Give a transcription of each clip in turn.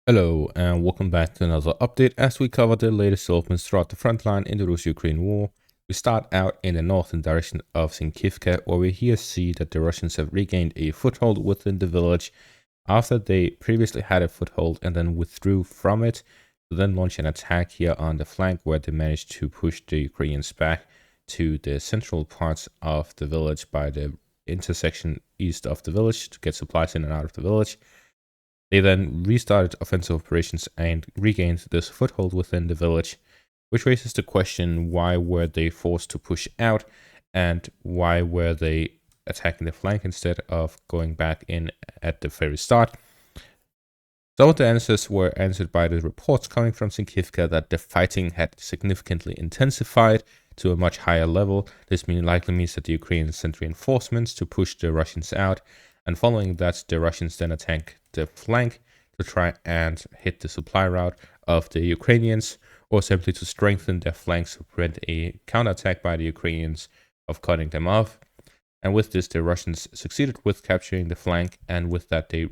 Hello and welcome back to another update as we cover the latest developments throughout the front line in the Russia-Ukraine war. We start out in the northern direction of Sinkivka, where we here see that the Russians have regained a foothold within the village after they previously had a foothold and then withdrew from it to then launch an attack here on the flank, where they managed to push the Ukrainians back to the central parts of the village by the intersection east of the village to get supplies in and out of the village. They then restarted offensive operations and regained this foothold within the village, which raises the question, why were they forced to push out and why were they attacking the flank instead of going back in at the very start? Some of the answers were answered by the reports coming from Sinkivka that the fighting had significantly intensified to a much higher level. This likely means that the Ukrainians sent reinforcements to push the Russians out, and following that, the Russians then attacked the flank to try and hit the supply route of the Ukrainians, or simply to strengthen their flanks to prevent a counterattack by the Ukrainians of cutting them off. And with this, the Russians succeeded with capturing the flank, and with that, they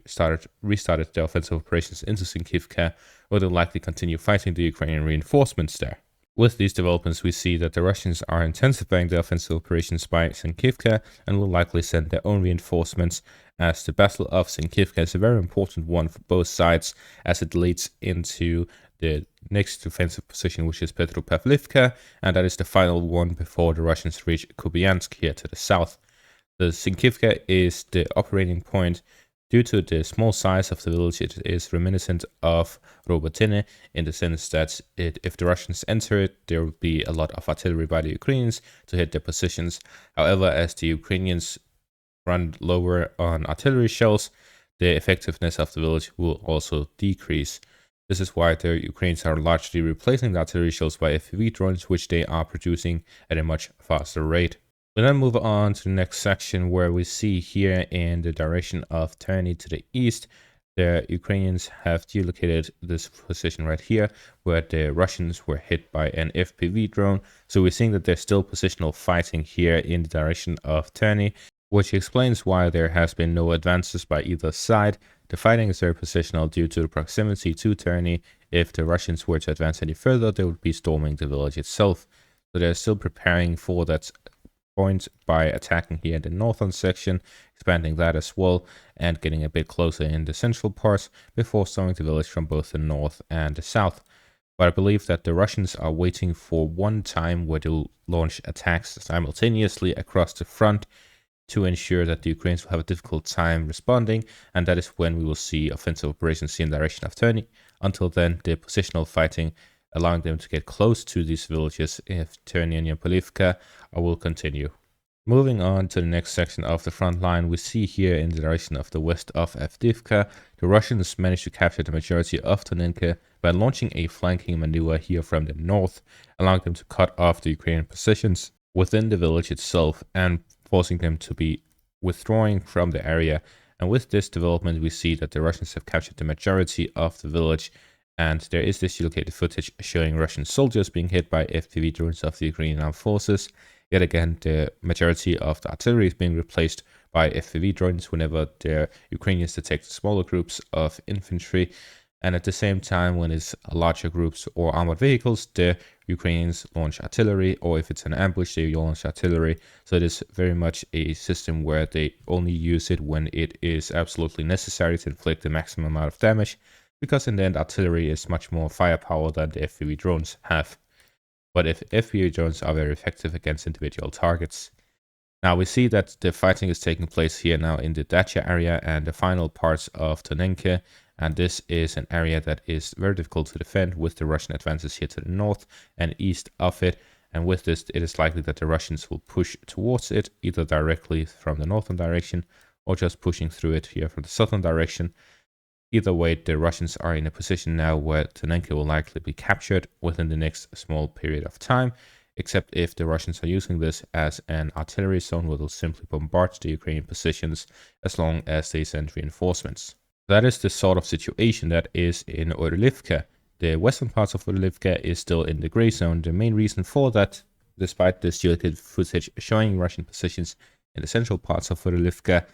restarted their offensive operations into Sinkivka, where they'll likely continue fighting the Ukrainian reinforcements there. With these developments, we see that the Russians are intensifying their offensive operations by Sinkivka and will likely send their own reinforcements, as the Battle of Sinkivka is a very important one for both sides, as it leads into the next defensive position, which is Petropavlivka, and that is the final one before the Russians reach Kupiansk here to the south. The Sinkivka is the operating point. Due to the small size of the village, it is reminiscent of Robotyne in the sense that if the Russians enter it, there will be a lot of artillery by the Ukrainians to hit their positions. However, as the Ukrainians run lower on artillery shells, the effectiveness of the village will also decrease. This is why the Ukrainians are largely replacing the artillery shells by AFU drones, which they are producing at a much faster rate. We then move on to the next section, where we see here in the direction of Terny to the east, the Ukrainians have geolocated this position right here, where the Russians were hit by an FPV drone. So we're seeing that there's still positional fighting here in the direction of Terny, which explains why there has been no advances by either side. The fighting is very positional due to the proximity to Terny. If the Russians were to advance any further, they would be storming the village itself. So they're still preparing for that point by attacking here in the northern section, expanding that as well, and getting a bit closer in the central parts before storming the village from both the north and the south. But I believe that the Russians are waiting for one time where they'll launch attacks simultaneously across the front to ensure that the Ukrainians will have a difficult time responding, and that is when we will see offensive operations in the direction of Terny. Until then, the positional fighting, allowing them to get close to these villages if Terny and Polivka will continue. Moving on to the next section of the front line, we see here in the direction of the west of Avdiivka, the Russians managed to capture the majority of Tonenka by launching a flanking maneuver here from the north, allowing them to cut off the Ukrainian positions within the village itself and forcing them to be withdrawing from the area. And with this development, we see that the Russians have captured the majority of the village, and there is this geolocated footage showing Russian soldiers being hit by FPV drones of the Ukrainian armed forces. Yet again, the majority of the artillery is being replaced by FPV drones whenever the Ukrainians detect smaller groups of infantry. And at the same time, when it's larger groups or armored vehicles, the Ukrainians launch artillery, or if it's an ambush, they launch artillery. So it is very much a system where they only use it when it is absolutely necessary to inflict the maximum amount of damage, because in the end, artillery is much more firepower than the FPV drones have. But if FPV drones are very effective against individual targets. Now we see that the fighting is taking place here now in the Dacia area and the final parts of Tonenka, and this is an area that is very difficult to defend with the Russian advances here to the north and east of it. And with this, it is likely that the Russians will push towards it, either directly from the northern direction or just pushing through it here from the southern direction. Either way, the Russians are in a position now where Tonenka will likely be captured within the next small period of time, except if the Russians are using this as an artillery zone where they'll simply bombard the Ukrainian positions as long as they send reinforcements. That is the sort of situation that is in Orlivka. The western parts of Orlivka is still in the gray zone. The main reason for that, despite this geolocated footage showing Russian positions in the central parts of Orlivka,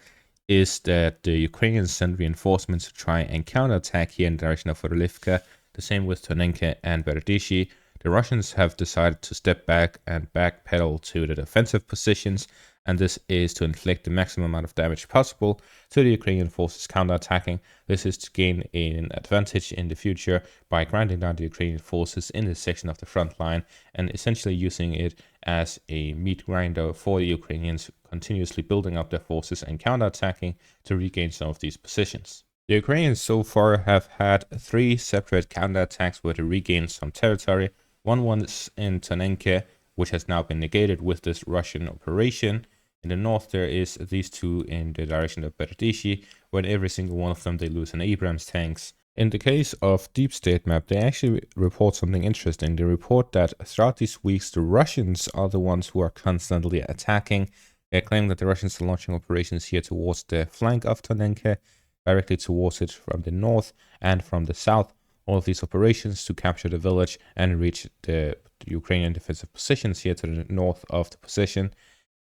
is that the Ukrainians sent reinforcements to try and counterattack here in the direction of Orlivka. The same with Tonenka and Berdishi. The Russians have decided to step back and backpedal to the defensive positions, and this is to inflict the maximum amount of damage possible to the Ukrainian forces counterattacking. This is to gain an advantage in the future by grinding down the Ukrainian forces in this section of the front line and essentially using it as a meat grinder for the Ukrainians, continuously building up their forces and counterattacking to regain some of these positions. The Ukrainians so far have had 3 separate counterattacks where they regained some territory. One was in Tonenka, which has now been negated with this Russian operation. In the north, there is these 2 in the direction of Berdishi, where in every single one of them they lose an Abrams tanks. In the case of Deep State Map, they actually report something interesting. They report that throughout these weeks, the Russians are the ones who are constantly attacking. They're claiming that the Russians are launching operations here towards the flank of Tonenka, directly towards it from the north and from the south. All of these operations to capture the village and reach the Ukrainian defensive positions here to the north of the position.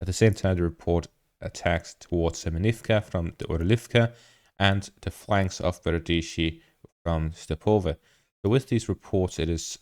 At the same time, they report attacks towards Semenivka from the Orlivka and the flanks of Berdishi from Stepove. So with these reports, it is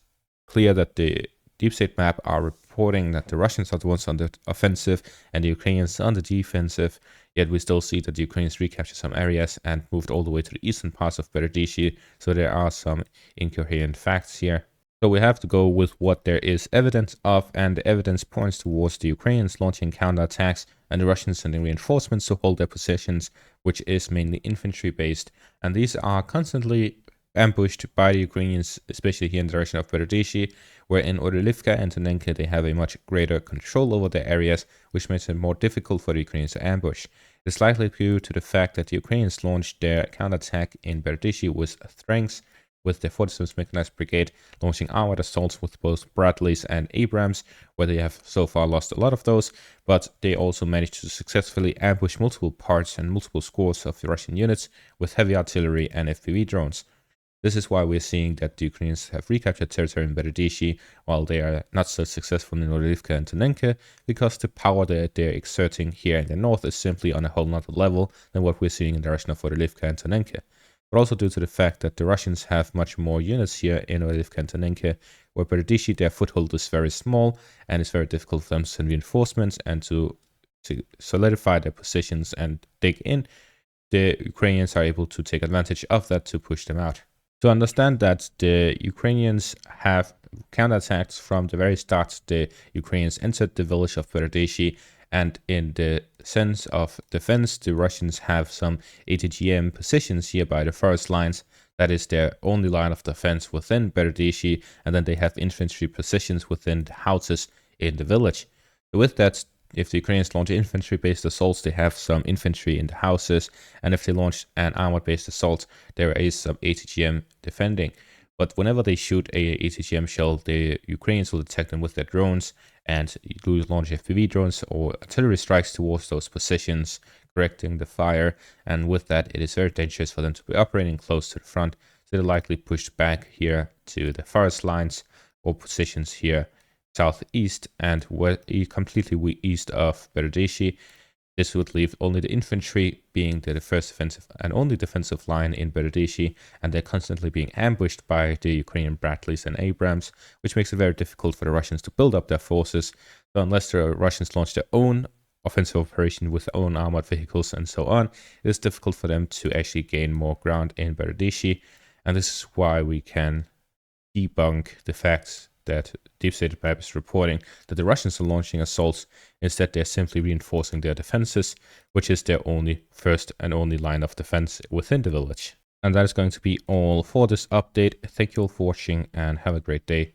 clear that the Deep State Map are reporting that the Russians are the ones on the offensive and the Ukrainians on the defensive, yet we still see that the Ukrainians recaptured some areas and moved all the way to the eastern parts of Berdishi, so there are some incoherent facts here. So we have to go with what there is evidence of, and the evidence points towards the Ukrainians launching counterattacks and the Russians sending reinforcements to hold their positions, which is mainly infantry based, and these are constantly ambushed by the Ukrainians, especially here in the direction of Berdishi, where in Orlivka and Tonenka they have a much greater control over their areas, which makes it more difficult for the Ukrainians to ambush. It's likely due to the fact that the Ukrainians launched their counterattack in Berdishi with strengths, with the 47th Mechanized Brigade launching armored assaults with both Bradleys and Abrams, where they have so far lost a lot of those, but they also managed to successfully ambush multiple parts and multiple scores of the Russian units with heavy artillery and FPV drones. This is why we're seeing that the Ukrainians have recaptured territory in Berdishi, while they are not so successful in Orlivka and Tonenka, because the power that they're exerting here in the north is simply on a whole nother level than what we're seeing in the direction of Orlivka and Tonenka. But also due to the fact that the Russians have much more units here in Orlivka and Tonenka, where Berdishi, their foothold is very small, and it's very difficult for them to send reinforcements and to solidify their positions and dig in. The Ukrainians are able to take advantage of that to push them out. To understand that the Ukrainians have counterattacked from the very start, the Ukrainians entered the village of Berdishi, and in the sense of defense, the Russians have some ATGM positions here by the forest lines. That is their only line of defense within Berdishi, and then they have infantry positions within the houses in the village. With that, if the Ukrainians launch infantry-based assaults, they have some infantry in the houses, and if they launch an armored-based assault, there is some ATGM defending. But whenever they shoot a ATGM shell, the Ukrainians will detect them with their drones and launch FPV drones or artillery strikes towards those positions, correcting the fire. And with that, it is very dangerous for them to be operating close to the front, so they're likely pushed back here to the forest lines or positions here southeast and completely east of Berdishi. This would leave only the infantry being the first defensive and only defensive line in Berdishi, and they're constantly being ambushed by the Ukrainian Bradleys and Abrams, which makes it very difficult for the Russians to build up their forces. So unless the Russians launch their own offensive operation with their own armored vehicles and so on, it is difficult for them to actually gain more ground in Berdishi, and this is why we can debunk the facts that Deep State Map is reporting that the Russians are launching assaults. Instead, they're simply reinforcing their defenses, which is their first and only line of defense within the village. And that is going to be all for this update. Thank you all for watching and have a great day.